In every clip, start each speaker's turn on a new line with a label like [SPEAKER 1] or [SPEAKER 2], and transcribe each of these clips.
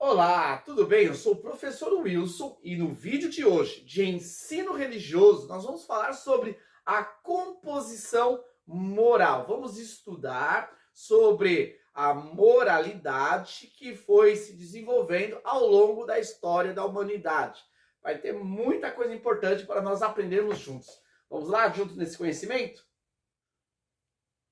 [SPEAKER 1] Olá, tudo bem? Eu sou o professor Wilson e no vídeo de hoje de ensino religioso nós vamos falar sobre a composição moral. Vamos estudar sobre a moralidade que foi se desenvolvendo ao longo da história da humanidade. Vai ter muita coisa importante para nós aprendermos juntos. Vamos lá, juntos nesse conhecimento?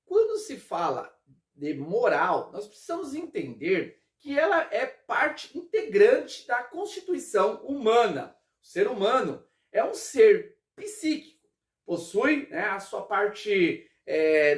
[SPEAKER 1] Quando se fala de moral, nós precisamos entender que ela é parte integrante da constituição humana. O ser humano é um ser psíquico, possui, a sua parte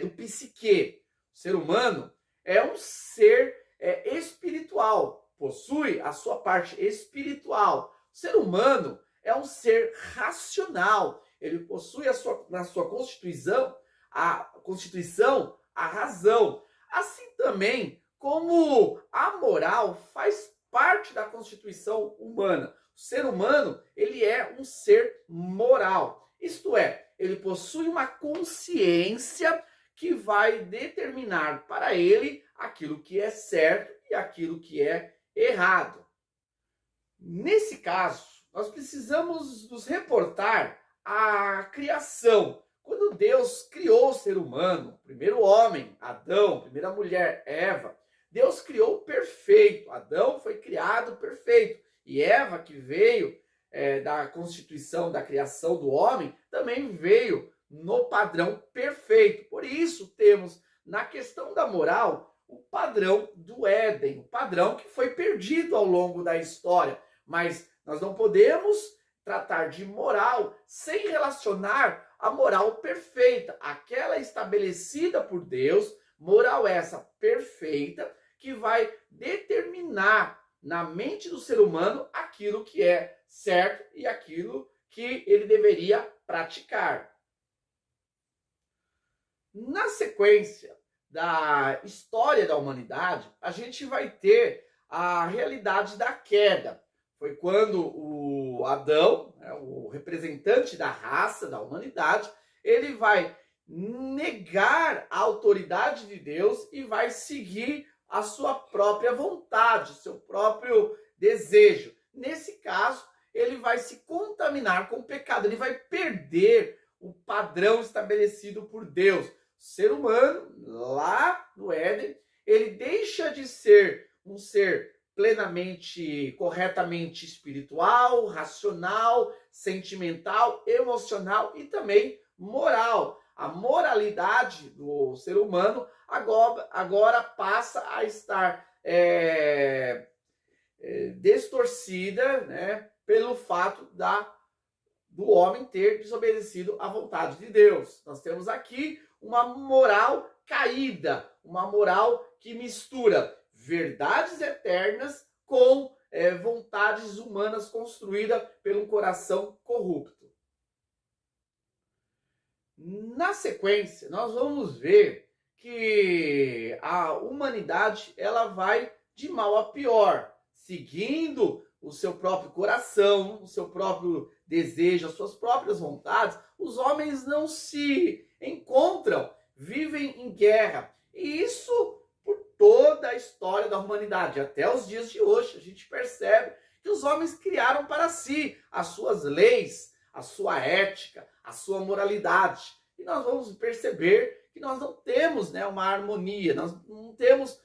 [SPEAKER 1] do psique. O ser humano é um ser espiritual, possui a sua parte espiritual. O ser humano é um ser racional, ele possui na sua constituição a razão. Assim também como a moral faz parte da constituição humana. O ser humano, ele é um ser moral. Isto é, ele possui uma consciência que vai determinar para ele aquilo que é certo e aquilo que é errado. Nesse caso, nós precisamos nos reportar à criação. Quando Deus criou o ser humano, o primeiro homem, Adão, a primeira mulher, Eva, Deus criou perfeito. Adão foi criado perfeito. E Eva, que veio da constituição, da criação do homem, também veio no padrão perfeito. Por isso, temos na questão da moral o padrão do Éden, o padrão que foi perdido ao longo da história. Mas nós não podemos tratar de moral sem relacionar a moral perfeita, aquela estabelecida por Deus, moral essa perfeita, que vai determinar na mente do ser humano aquilo que é certo e aquilo que ele deveria praticar. Na sequência da história da humanidade, a gente vai ter a realidade da queda. Foi quando o Adão, o representante da raça, da humanidade, ele vai negar a autoridade de Deus e vai seguir a sua própria vontade, o seu próprio desejo. Nesse caso, ele vai se contaminar com o pecado, ele vai perder o padrão estabelecido por Deus. O ser humano, lá no Éden, ele deixa de ser um ser plenamente, corretamente espiritual, racional, sentimental, emocional e também moral. A moralidade do ser humano agora passa a estar distorcida, pelo fato do homem ter desobedecido à vontade de Deus. Nós temos aqui uma moral caída, uma moral que mistura verdades eternas com vontades humanas construídas pelo coração corrupto. Na sequência, nós vamos ver que a humanidade ela vai de mal a pior, seguindo o seu próprio coração, o seu próprio desejo, as suas próprias vontades. Os homens não se encontram, vivem em guerra. E isso por toda a história da humanidade. Até os dias de hoje, a gente percebe que os homens criaram para si as suas leis, a sua ética, a sua moralidade. E nós vamos perceber que nós não temos uma harmonia, nós não temos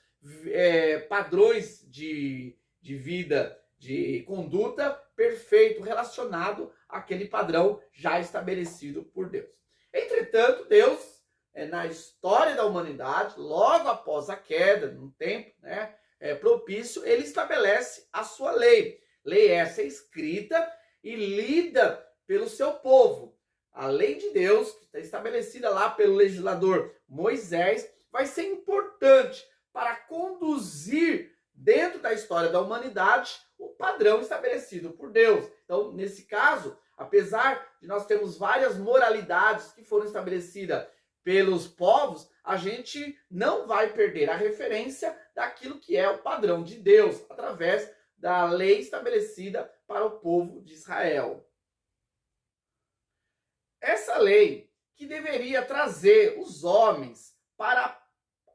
[SPEAKER 1] padrões de vida, de conduta perfeito relacionado àquele padrão já estabelecido por Deus. Entretanto, Deus, na história da humanidade, logo após a queda, num tempo propício, ele estabelece a sua lei. Lei essa escrita e lida pelo seu povo. A lei de Deus, que está estabelecida lá pelo legislador Moisés, vai ser importante para conduzir dentro da história da humanidade o padrão estabelecido por Deus. Então, nesse caso, apesar de nós termos várias moralidades que foram estabelecidas pelos povos, a gente não vai perder a referência daquilo que é o padrão de Deus, através da lei estabelecida para o povo de Israel. Essa lei que deveria trazer os homens para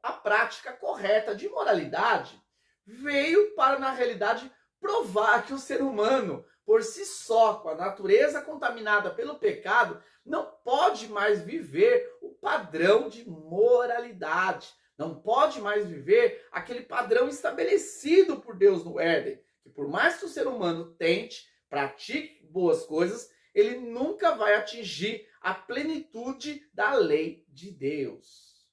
[SPEAKER 1] a prática correta de moralidade veio para, na realidade, provar que o ser humano, por si só, com a natureza contaminada pelo pecado, não pode mais viver o padrão de moralidade, não pode mais viver aquele padrão estabelecido por Deus no Éden, que por mais que o ser humano tente, pratique boas coisas, ele nunca vai atingir a plenitude da lei de Deus.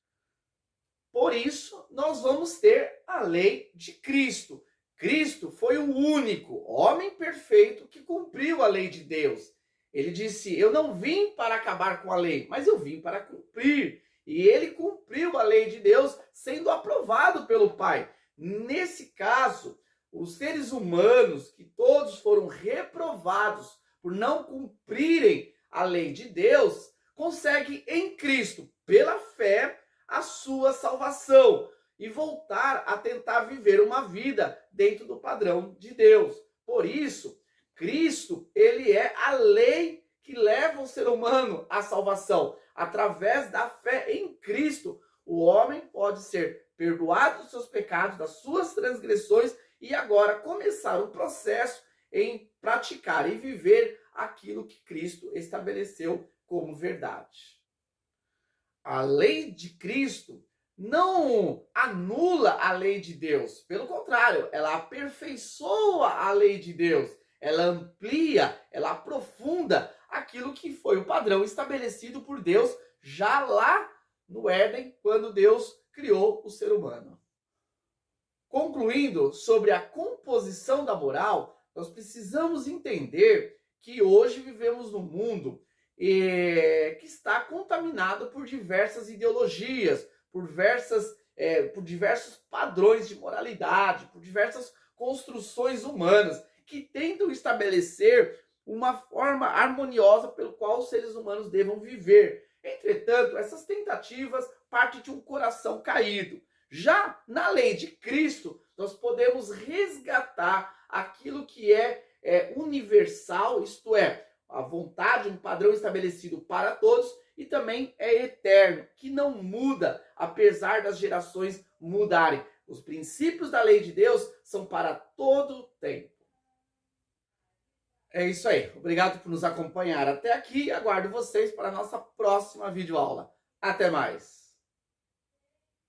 [SPEAKER 1] Por isso, nós vamos ter a lei de Cristo. Cristo foi o único homem perfeito que cumpriu a lei de Deus. Ele disse: eu não vim para acabar com a lei, mas eu vim para cumprir. E ele cumpriu a lei de Deus, sendo aprovado pelo Pai. Nesse caso, os seres humanos, que todos foram reprovados por não cumprirem a lei de Deus, conseguem em Cristo, pela fé, a sua salvação e voltar a tentar viver uma vida dentro do padrão de Deus. Por isso, Cristo, ele é a lei que leva o ser humano à salvação. Através da fé em Cristo, o homem pode ser perdoado dos seus pecados, das suas transgressões e agora começar o processo em praticar e viver aquilo que Cristo estabeleceu como verdade. A lei de Cristo não anula a lei de Deus. Pelo contrário, ela aperfeiçoa a lei de Deus. Ela amplia, ela aprofunda aquilo que foi o padrão estabelecido por Deus já lá no Éden, quando Deus criou o ser humano. Concluindo sobre a composição da moral, nós precisamos entender que hoje vivemos num mundo que está contaminado por diversas ideologias, por diversos padrões de moralidade, por diversas construções humanas que tentam estabelecer uma forma harmoniosa pelo qual os seres humanos devam viver. Entretanto, essas tentativas partem de um coração caído. Já na lei de Cristo, nós podemos resgatar aquilo que é universal, isto é, a vontade, um padrão estabelecido para todos e também é eterno, que não muda, apesar das gerações mudarem. Os princípios da lei de Deus são para todo o tempo. É isso aí. Obrigado por nos acompanhar até aqui e aguardo vocês para a nossa próxima videoaula. Até mais!